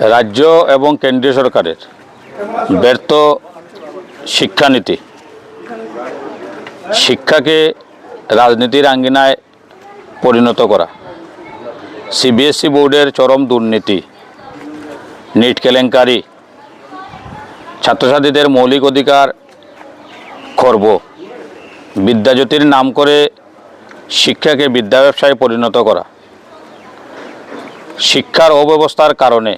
রাজ্য এবং কেন্দ্রীয় সরকারের ব্যর্থ শিক্ষানীতি শিক্ষাকে রাজনীতির আঙ্গিনায় পরিণত করা, সিবিএসই বোর্ডের চরম দুর্নীতি, নিট কেলেঙ্কারি, ছাত্রছাত্রীদের মৌলিক অধিকার খর্ব, বিদ্যাজ্যোতির নাম করে শিক্ষাকে বিদ্যা ব্যবসায় পরিণত করা, শিক্ষার অব্যবস্থার কারণে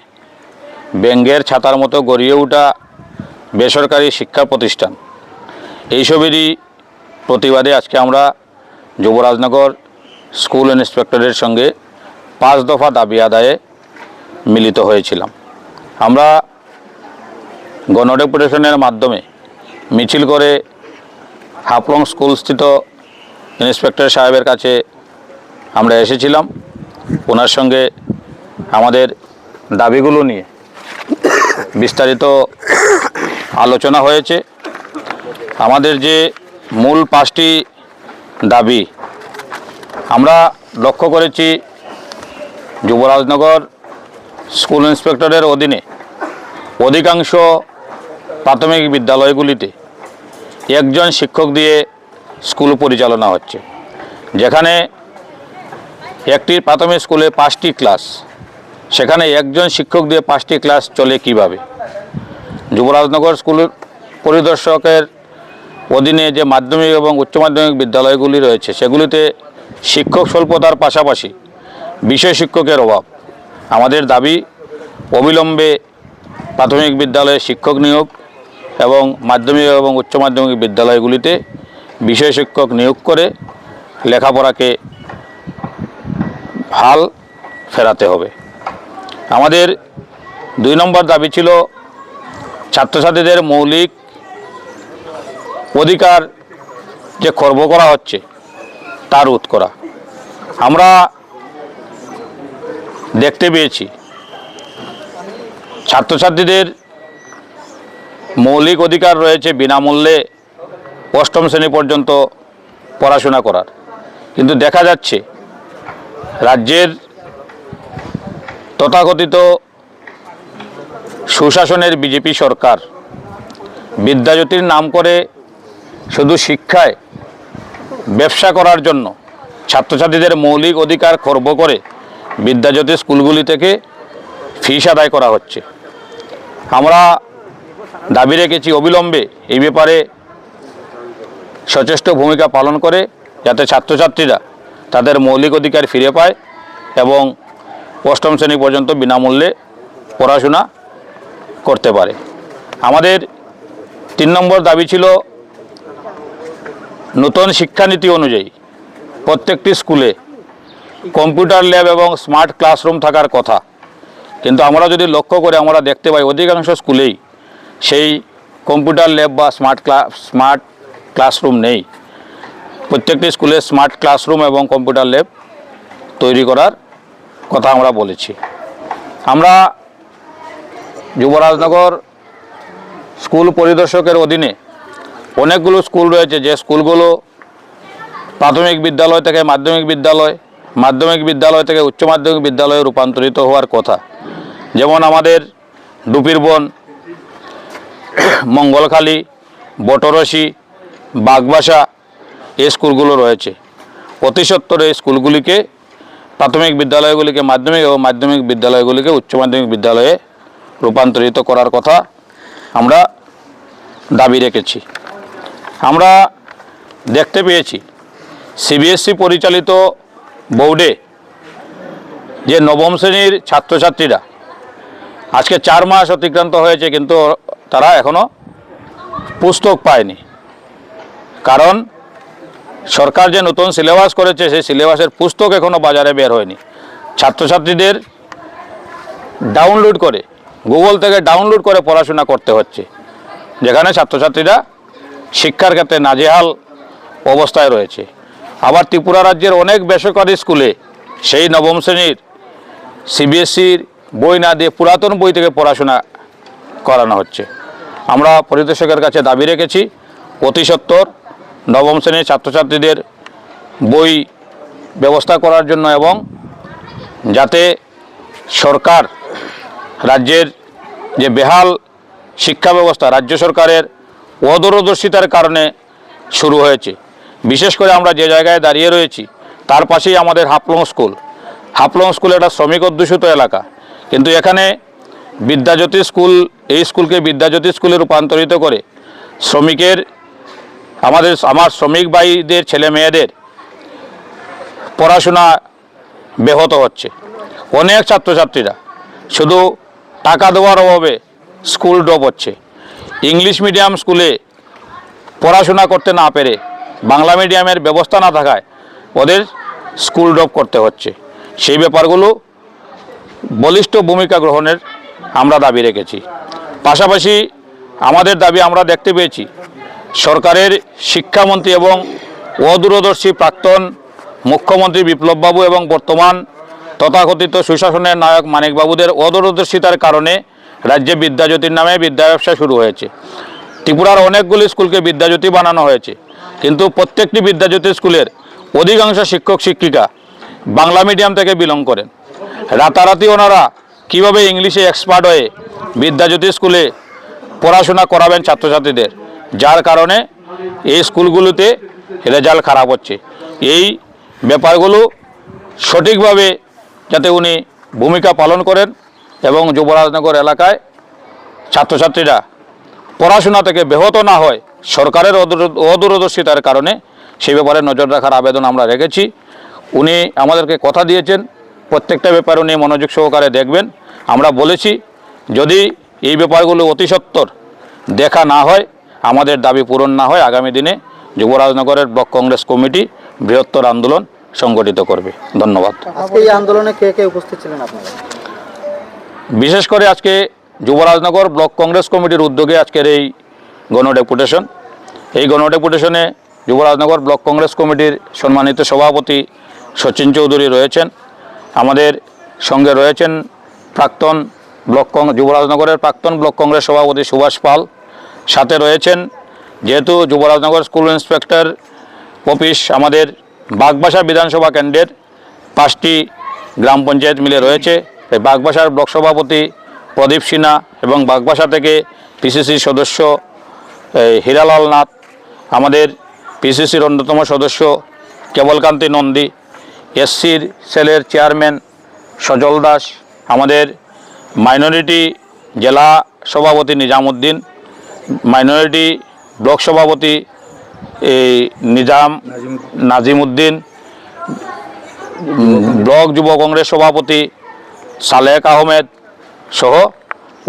ব্যঙ্গের ছাতার মতো গড়িয়ে ওঠা বেসরকারি শিক্ষা প্রতিষ্ঠান, এইসবেরই প্রতিবাদে আজকে আমরা যুবরাজনগর স্কুল ইন্সপেক্টরের সঙ্গে 5 দফা দাবি আদায়ে মিলিত হয়েছিলাম। আমরা গণডেপুটেশনের মাধ্যমে মিছিল করে হাফলং স্কুলস্থিত ইন্সপেক্টর সাহেবের কাছে আমরা এসেছিলাম। ওনার সঙ্গে আমাদের দাবিগুলো নিয়ে বিস্তারিত আলোচনা হয়েছে। আমাদের যে মূল 5টি দাবি আমরা লক্ষ্য করেছি, যুবরাজনগর স্কুল ইন্সপেক্টরের অধীনে অধিকাংশ প্রাথমিক বিদ্যালয়গুলিতে একজন শিক্ষক দিয়ে স্কুল পরিচালনা হচ্ছে, যেখানে একটি প্রাথমিক স্কুলে 5টি ক্লাস, সেখানে একজন শিক্ষক দিয়ে 5টি ক্লাস চলে কিভাবে? যুবরাজনগর স্কুল পরিদর্শকের অধীনে যে মাধ্যমিক এবং উচ্চ মাধ্যমিক বিদ্যালয়গুলি রয়েছে, সেগুলিতে শিক্ষক স্বল্পতার পাশাপাশি বিষয় শিক্ষকের অভাব। আমাদের দাবি, অবিলম্বে প্রাথমিক বিদ্যালয়ে শিক্ষক নিয়োগ এবং মাধ্যমিক এবং উচ্চ মাধ্যমিক বিদ্যালয়গুলিতে বিষয় শিক্ষক নিয়োগ করে লেখাপড়াকে হাল ফেরাতে হবে। আমাদের 2 নম্বর দাবি ছিল ছাত্রছাত্রীদের মৌলিক অধিকার যে খর্ব করা হচ্ছে তা রোধ করা। আমরা দেখতে পেয়েছি ছাত্রছাত্রীদের মৌলিক অধিকার রয়েছে বিনামূল্যে 8ম শ্রেণী পর্যন্ত পড়াশোনা করার, কিন্তু দেখা যাচ্ছে রাজ্যের তথাকথিত সুশাসনের বিজেপি সরকার বিদ্যাজ্যোতির নাম করে শুধু শিক্ষায় ব্যবসা করার জন্য ছাত্রছাত্রীদের মৌলিক অধিকার খর্ব করে বিদ্যাজ্যোতি স্কুলগুলি থেকে ফিস আদায় করা হচ্ছে। আমরা দাবি রেখেছি অবিলম্বে এই ব্যাপারে সচেষ্ট ভূমিকা পালন করে যাতে ছাত্রছাত্রীরা তাদের মৌলিক অধিকার ফিরে পায় এবং 8ম শ্রেণী পর্যন্ত বিনামূল্যে পড়াশোনা করতে পারে। আমাদের 3 নম্বর দাবি ছিল নতুন শিক্ষানীতি অনুযায়ী প্রত্যেকটি স্কুলে কম্পিউটার ল্যাব এবং স্মার্ট ক্লাসরুম থাকার কথা, কিন্তু আমরা যদি লক্ষ্য করে আমরা দেখতে পাই অধিকাংশ স্কুলেই সেই কম্পিউটার ল্যাব বা স্মার্ট ক্লাসরুম নেই। প্রত্যেকটি স্কুলে স্মার্ট ক্লাসরুম এবং কম্পিউটার ল্যাব তৈরি করার কথা আমরা বলেছি। আমরা যুবরাজনগর স্কুল পরিদর্শকের অধীনে অনেকগুলো স্কুল রয়েছে, যে স্কুলগুলো প্রাথমিক বিদ্যালয় থেকে মাধ্যমিক বিদ্যালয়, মাধ্যমিক বিদ্যালয় থেকে উচ্চ মাধ্যমিক বিদ্যালয়ে রূপান্তরিত হওয়ার কথা। যেমন আমাদের ডুপিরবন, মঙ্গলখালী, বটরশি, বাগবাসা এই স্কুলগুলো রয়েছে। অতি সত্বর এই স্কুলগুলিকে, প্রাথমিক বিদ্যালয়গুলিকে মাধ্যমিক এবং মাধ্যমিক বিদ্যালয়গুলিকে উচ্চ মাধ্যমিক বিদ্যালয়ে রূপান্তরিত করার কথা আমরা দাবি রেখেছি। আমরা দেখতে পেয়েছি সিবিএসই পরিচালিত বোর্ডে যে 9ম শ্রেণীর ছাত্রছাত্রীরা আজকে 4 মাস অতিক্রান্ত হয়েছে, কিন্তু তারা এখনও পুস্তক পায়নি। কারণ সরকার যে নতুন সিলেবাস করেছে সেই সিলেবাসের পুস্তক এখনও বাজারে বের হয়নি। ছাত্রছাত্রীদের ডাউনলোড করে, গুগল থেকে ডাউনলোড করে পড়াশোনা করতে হচ্ছে, যেখানে ছাত্রছাত্রীরা শিক্ষার ক্ষেত্রে নাজেহাল অবস্থায় রয়েছে। আবার ত্রিপুরা রাজ্যের অনেক বেসরকারি স্কুলে সেই 9ম শ্রেণীর সিবিএসইর বই না দিয়ে পুরাতন বই থেকে পড়াশোনা করানো হচ্ছে। আমরা পরিদর্শকের কাছে দাবি রেখেছি অতি সত্বর 9ম শ্রেণীর ছাত্রছাত্রীদের বই ব্যবস্থা করার জন্য এবং যাতে সরকার রাজ্যের যে বেহাল শিক্ষা ব্যবস্থা রাজ্য সরকারের অদূরদর্শিতার কারণে শুরু হয়েছে। বিশেষ করে আমরা যে জায়গায় দাঁড়িয়ে রয়েছি তার পাশেই আমাদের হাফলং স্কুল একটা শ্রমিক অধ্যুষিত এলাকা, কিন্তু এখানে বিদ্যাজ্যোতি স্কুল, এই স্কুলকে বিদ্যাজ্যোতি স্কুলে রূপান্তরিত করে আমার শ্রমিক ভাইদের ছেলে মেয়েদের পড়াশোনা ব্যাহত হচ্ছে। অনেক ছাত্রছাত্রীরা শুধু টাকা দেওয়ার অভাবে স্কুল ড্রপ হচ্ছে। ইংলিশ মিডিয়াম স্কুলে পড়াশোনা করতে না পেরে বাংলা মিডিয়ামের ব্যবস্থা না থাকায় ওদের স্কুল ড্রপ করতে হচ্ছে। সেই ব্যাপারগুলো বলিষ্ঠ ভূমিকা গ্রহণের আমরা দাবি রেখেছি। পাশাপাশি আমাদের দাবি আমরা দেখতে পেয়েছি সরকারের শিক্ষামন্ত্রী এবং অদূরদর্শী প্রাক্তন মুখ্যমন্ত্রী বিপ্লববাবু এবং বর্তমান তথাকথিত সুশাসনের নায়ক মানিকবাবুদের অদূরদর্শিতার কারণে রাজ্যে বিদ্যাজ্যোতির নামে বিদ্যা ব্যবসা শুরু হয়েছে। ত্রিপুরার অনেকগুলি স্কুলকে বিদ্যাজ্যোতি বানানো হয়েছে, কিন্তু প্রত্যেকটি বিদ্যাজ্যোতি স্কুলের অধিকাংশ শিক্ষক শিক্ষিকা বাংলা মিডিয়াম থেকে বিলং করেন। রাতারাতি ওনারা কীভাবে ইংলিশে এক্সপার্ট হয়ে বিদ্যাজ্যোতি স্কুলে পড়াশোনা করাবেন ছাত্রছাত্রীদের, যার কারণে এই স্কুলগুলোতে রেজাল্ট খারাপ হচ্ছে। এই ব্যাপারগুলো সঠিকভাবে যাতে উনি ভূমিকা পালন করেন এবং যুবরাজনগর এলাকায় ছাত্রছাত্রীরা পড়াশোনা থেকে ব্যাহত না হয় সরকারের অদূরদর্শিতার কারণে, সেই ব্যাপারে নজর রাখার আবেদন আমরা রেখেছি। উনি আমাদেরকে কথা দিয়েছেন প্রত্যেকটা ব্যাপার উনি মনোযোগ সহকারে দেখবেন। আমরা বলেছি যদি এই ব্যাপারগুলো অতি সত্বর দেখা না হয়, আমাদের দাবি পূরণ না হয়, আগামী দিনে যুবরাজনগরের ব্লক কংগ্রেস কমিটি বৃহত্তর আন্দোলন সংগঠিত করবে। ধন্যবাদ। আজকে এই আন্দোলনে কে কে উপস্থিত ছিলেন আপনারা? বিশেষ করে আজকে যুবরাজনগর ব্লক কংগ্রেস কমিটির উদ্যোগে আজকের এই গণডেপুটেশন, এই গণডেপুটেশনে যুবরাজনগর ব্লক কংগ্রেস কমিটির সম্মানিত সভাপতি সচিন চৌধুরী রয়েছেন, আমাদের সঙ্গে রয়েছেন যুবরাজনগরের প্রাক্তন ব্লক কংগ্রেস সভাপতি সুভাষ পাল, সাথে রয়েছেন যেহেতু যুবরাজনগর স্কুল ইন্সপেক্টর অফিস আমাদের বাগবাসা বিধানসভা কেন্দ্রের 5টি গ্রাম পঞ্চায়েত মিলে রয়েছে, এই বাগবাসার ব্লক সভাপতি প্রদীপ সিনহা এবং বাগবাসা থেকে পিসিসির সদস্য হীরালাল নাথ, আমাদের পিসিসির অন্যতম সদস্য কেবলকান্তি নন্দী, এসসির সেলের চেয়ারম্যান সজল দাস, আমাদের মাইনরিটি জেলা সভাপতি নিজামুদ্দিন, মাইনরিটি ব্লক সভাপতি নাজিমুদ্দিন, ব্লক যুব কংগ্রেস সভাপতি সালেক আহমেদ সহ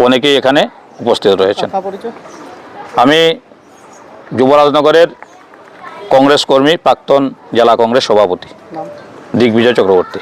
অনেকেই এখানে উপস্থিত রয়েছেন। আমি যুবরাজনগরের কংগ্রেস কর্মী, প্রাক্তন জেলা কংগ্রেস সভাপতি দিগ্বিজয় চক্রবর্তী।